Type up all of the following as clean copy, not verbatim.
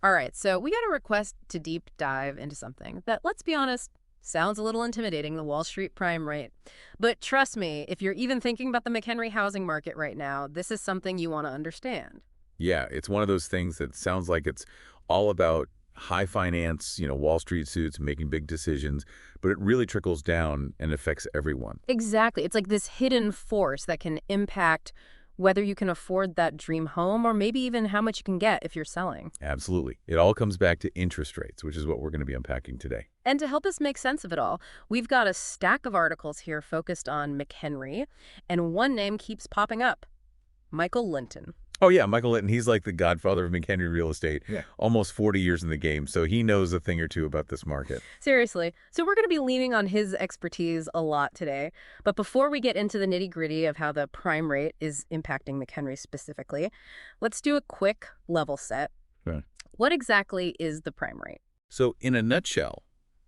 All right, so we got a request to deep dive into something that, let's be honest, sounds a little intimidating, the Wall Street prime rate. But trust me, if you're even thinking about the McHenry housing market right now, this is something you want to understand. Yeah, it's one of those things that sounds like it's all about high finance, Wall Street suits, making big decisions, but it really trickles down and affects everyone. Exactly. It's like this hidden force that can impact whether you can afford that dream home or maybe even how much you can get if you're selling. Absolutely. It all comes back to interest rates, which is what we're going to be unpacking today. And to help us make sense of it all, we've got a stack of articles here focused on McHenry, and one name keeps popping up, Michael Linton. Oh, yeah, Michael Linton, he's like the godfather of McHenry real estate, Yeah. almost 40 years in the game, so he knows a thing or two about this market. Seriously. So we're going to be leaning on his expertise a lot today. But before we get into the nitty-gritty of how the prime rate is impacting McHenry specifically, let's do a quick level set. Right. What exactly is the prime rate? So in a nutshell,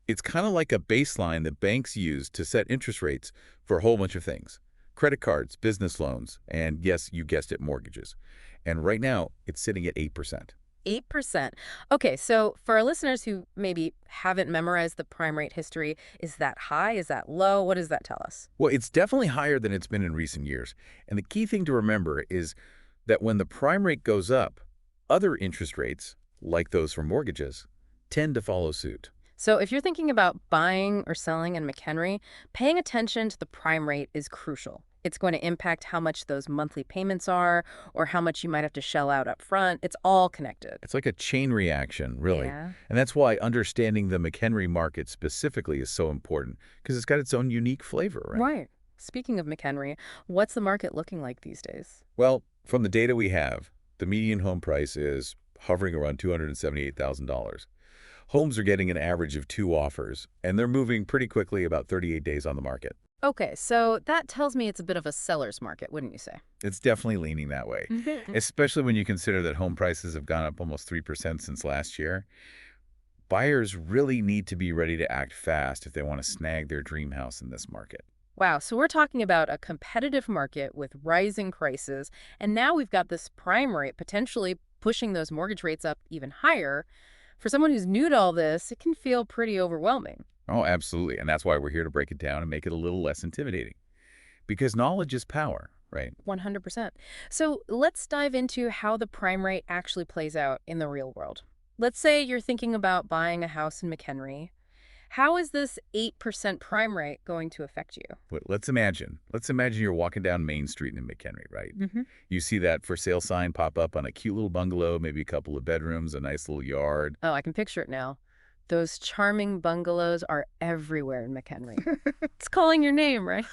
it's kind of like a baseline that banks use to set interest rates for a whole bunch of things. Credit cards, business loans, and yes, you guessed it, mortgages. And right now, it's sitting at 8%. 8%. Okay, so for our listeners who maybe haven't memorized the prime rate history, is that high? Is that low? What does that tell us? Well, it's definitely higher than it's been in recent years. And the key thing to remember is that when the prime rate goes up, other interest rates, like those for mortgages, tend to follow suit. So if you're thinking about buying or selling in McHenry, paying attention to the prime rate is crucial. It's going to impact how much those monthly payments are or how much you might have to shell out up front. It's all connected. It's like a chain reaction, really. Yeah. And that's why understanding the McHenry market specifically is so important, because it's got its own unique flavor, right? Right. Speaking of McHenry, what's the market looking like these days? Well, from the data we have, the median home price is hovering around $278,000. Homes are getting an average of 2 offers, and they're moving pretty quickly, about 38 days on the market. Okay, so that tells me it's a bit of a seller's market, wouldn't you say? It's definitely leaning that way, especially when you consider that home prices have gone up almost 3% since last year. Buyers really need to be ready to act fast if they want to snag their dream house in this market. Wow, so we're talking about a competitive market with rising prices, and now we've got this prime rate potentially pushing those mortgage rates up even higher. For someone who's new to all this, it can feel pretty overwhelming. Oh, absolutely. And that's why we're here to break it down and make it a little less intimidating. Because knowledge is power, right? 100%. So let's dive into how the prime rate actually plays out in the real world. Let's say you're thinking about buying a house in McHenry. How is this 8% prime rate going to affect you? But let's imagine you're walking down Main Street in McHenry, right? You see that for sale sign pop up on a cute little bungalow, maybe a couple of bedrooms, a nice little yard. Oh, I can picture it now. Those charming bungalows are everywhere in McHenry. It's calling your name, right?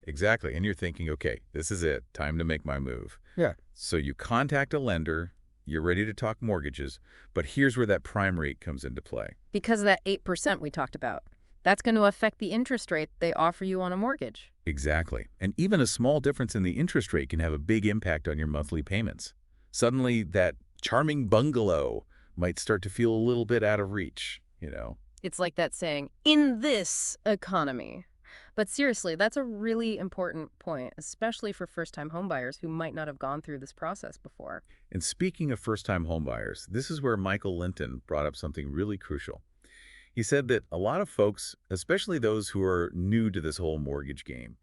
Exactly. And you're thinking, okay, this is it. Time to make my move. Yeah. So you contact a lender, you're ready to talk mortgages, but here's where that prime rate comes into play. Because of that 8% we talked about. That's going to affect the interest rate they offer you on a mortgage. Exactly. And even a small difference in the interest rate can have a big impact on your monthly payments. Suddenly, that charming bungalow might start to feel a little bit out of reach. It's like that saying, in this economy. But seriously, that's a really important point, especially for first-time homebuyers who might not have gone through this process before. And speaking of first-time homebuyers, this is where Michael Linton brought up something really crucial. He said that a lot of folks, especially those who are new to this whole mortgage game,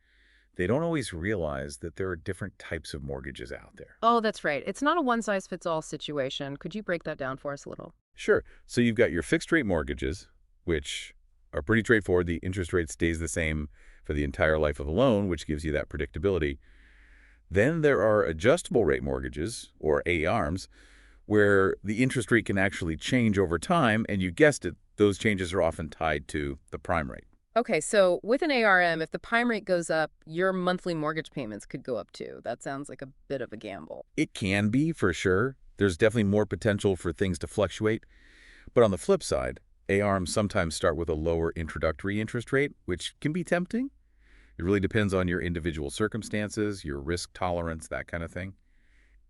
they don't always realize that there are different types of mortgages out there. Oh, that's right. It's not a one-size-fits-all situation. Could you break that down for us a little? Sure. So you've got your fixed-rate mortgages, which are pretty straightforward. The interest rate stays the same for the entire life of the loan, which gives you that predictability. Then there are adjustable rate mortgages, or ARMs, where the interest rate can actually change over time, and you guessed it, those changes are often tied to the prime rate. Okay, so with an ARM, if the prime rate goes up, your monthly mortgage payments could go up too. That sounds like a bit of a gamble. It can be, for sure. There's definitely more potential for things to fluctuate. But on the flip side, ARMs sometimes start with a lower introductory interest rate, which can be tempting. It really depends on your individual circumstances, your risk tolerance, that kind of thing.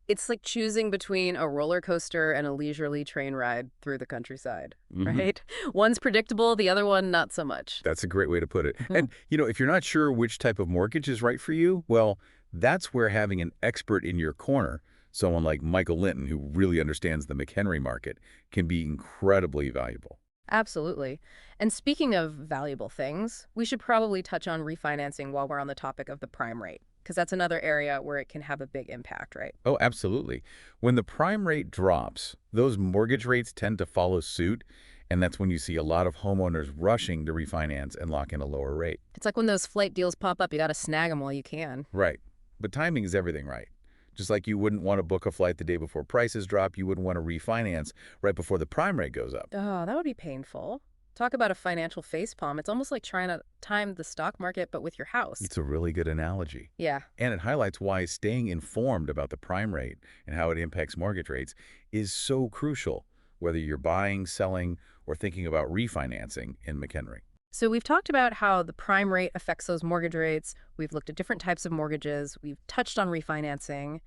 It's like choosing between a roller coaster and a leisurely train ride through the countryside, right? One's predictable, the other one not so much. That's a great way to put it. And, if you're not sure which type of mortgage is right for you, well, that's where having an expert in your corner, Someone like Michael Linton, who really understands the McHenry market, can be incredibly valuable. Absolutely. And speaking of valuable things, we should probably touch on refinancing while we're on the topic of the prime rate, because that's another area where it can have a big impact, right? Oh, absolutely. When the prime rate drops, those mortgage rates tend to follow suit, and that's when you see a lot of homeowners rushing to refinance and lock in a lower rate. It's like when those flight deals pop up, you got to snag them while you can. Right. But timing is everything, right? Just like you wouldn't want to book a flight the day before prices drop, you wouldn't want to refinance right before the prime rate goes up. Oh, that would be painful. Talk about a financial facepalm. It's almost like trying to time the stock market, but with your house. It's a really good analogy. Yeah. And it highlights why staying informed about the prime rate and how it impacts mortgage rates is so crucial, whether you're buying, selling, or thinking about refinancing in McHenry. So we've talked about how the prime rate affects those mortgage rates. We've looked at different types of mortgages. We've touched on refinancing.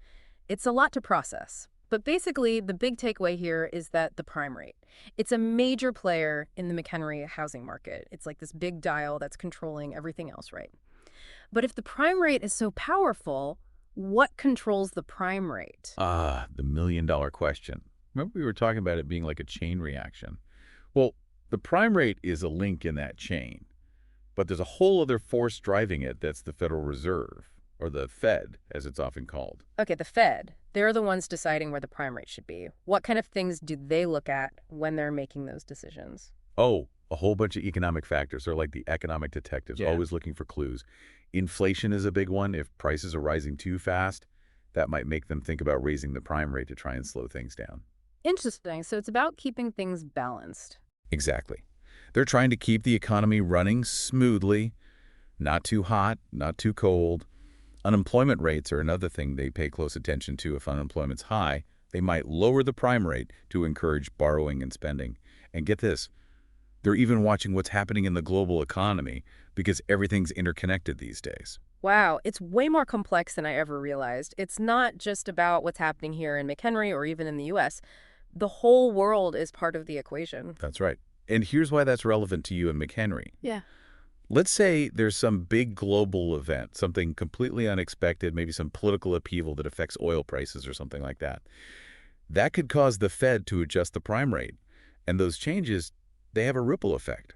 It's a lot to process. But basically, the big takeaway here is that the prime rate, it's a major player in the McHenry housing market. It's like this big dial that's controlling everything else, right? But if the prime rate is so powerful, what controls the prime rate? Ah, the million-dollar question. Remember we were talking about it being like a chain reaction? Well, the prime rate is a link in that chain, but there's a whole other force driving it that's the Federal Reserve, or the Fed, as it's often called. Okay, the Fed, they're the ones deciding where the prime rate should be. What kind of things do they look at when they're making those decisions? Oh, a whole bunch of economic factors. They're like the economic detectives, Yeah. always looking for clues. Inflation is a big one. If prices are rising too fast, that might make them think about raising the prime rate to try and slow things down. Interesting. So it's about keeping things balanced. Exactly. They're trying to keep the economy running smoothly, not too hot, not too cold. Unemployment rates are another thing they pay close attention to. If unemployment's high, they might lower the prime rate to encourage borrowing and spending. And get this, they're even watching what's happening in the global economy because everything's interconnected these days. Wow, it's way more complex than I ever realized. It's not just about what's happening here in McHenry or even in the U.S. The whole world is part of the equation. That's right. And here's why that's relevant to you and McHenry. Yeah. Let's say there's some big global event, something completely unexpected, maybe some political upheaval that affects oil prices or something like that. That could cause the Fed to adjust the prime rate. And those changes, they have a ripple effect.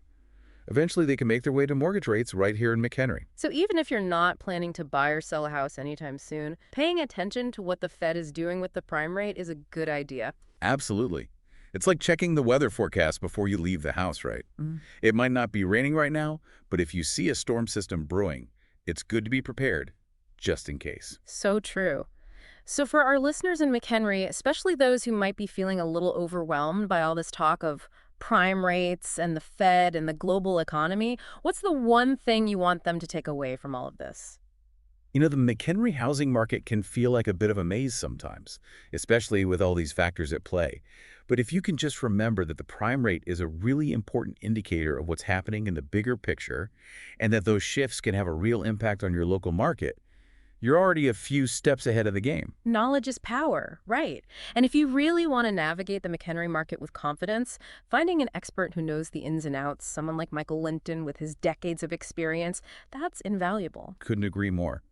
Eventually, they can make their way to mortgage rates right here in McHenry. So even if you're not planning to buy or sell a house anytime soon, paying attention to what the Fed is doing with the prime rate is a good idea. Absolutely. It's like checking the weather forecast before you leave the house, right? It might not be raining right now, but if you see a storm system brewing, it's good to be prepared, just in case. So true. So for our listeners in McHenry, especially those who might be feeling a little overwhelmed by all this talk of prime rates and the Fed and the global economy, what's the one thing you want them to take away from all of this? You know, the McHenry housing market can feel like a bit of a maze sometimes, especially with all these factors at play. But if you can just remember that the prime rate is a really important indicator of what's happening in the bigger picture, and that those shifts can have a real impact on your local market, you're already a few steps ahead of the game. Knowledge is power, right? And if you really want to navigate the McHenry market with confidence, finding an expert who knows the ins and outs, someone like Michael Linton with his decades of experience, that's invaluable. Couldn't agree more.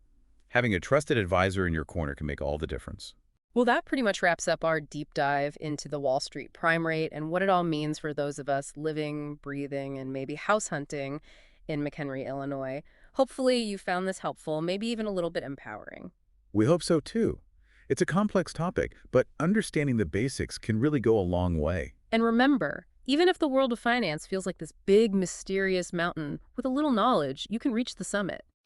Having a trusted advisor in your corner can make all the difference. Well, that pretty much wraps up our deep dive into the Wall Street prime rate and what it all means for those of us living, breathing, and maybe house hunting in McHenry, Illinois. Hopefully you found this helpful, maybe even a little bit empowering. We hope so too. It's a complex topic, but understanding the basics can really go a long way. And remember, even if the world of finance feels like this big, mysterious mountain, with a little knowledge, you can reach the summit.